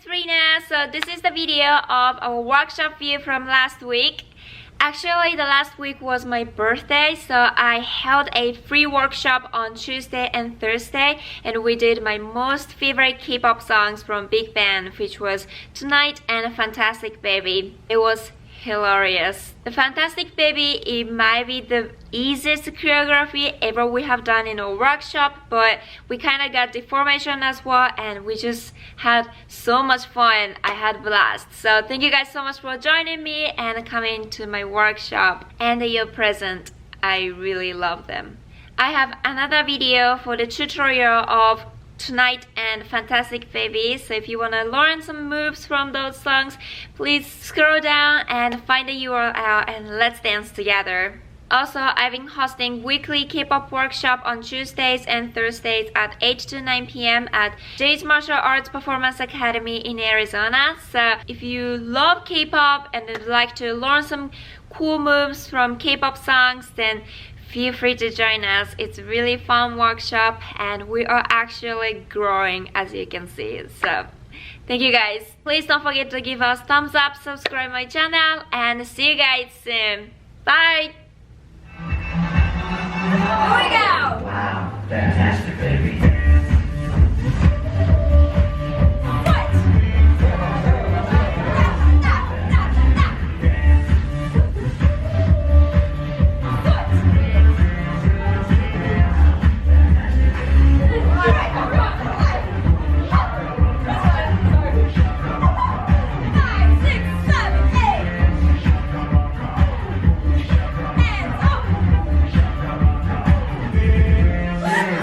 it's Rina. So this is the video of our workshop view from last week. Actually, the last week was my birthday, so I held a free workshop on Tuesday and Thursday, and we did my most favorite K-pop songs from BIGBANG, which was Tonight and Fantastic Baby. It was hilarious. The Fantastic Baby, it might be the easiest choreography ever we have done in a workshop, but we kind of got the formation as well, and we just had so much fun. I had a blast. So thank you guys so much for joining me and coming to my workshop and your present. I really love them. I have another video for the tutorial of Tonight and Fantastic Baby, so if you want to learn some moves from those songs, please scroll down and find the URL and let's dance together. Also, I've been hosting weekly K-pop workshop on Tuesdays and Thursdays at 8 to 9 p.m. at J's Martial Arts Performance Academy in Arizona. So if you love K-pop and would like to learn some cool moves from K-pop songs, then feel free to join us. It's a really fun workshop and we are actually growing, as you can see. So thank you guys. Please don't forget to give us thumbs up, subscribe my channel, and see you guys soon. Bye! Here we go! Wow, fantastic, baby.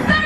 Stop!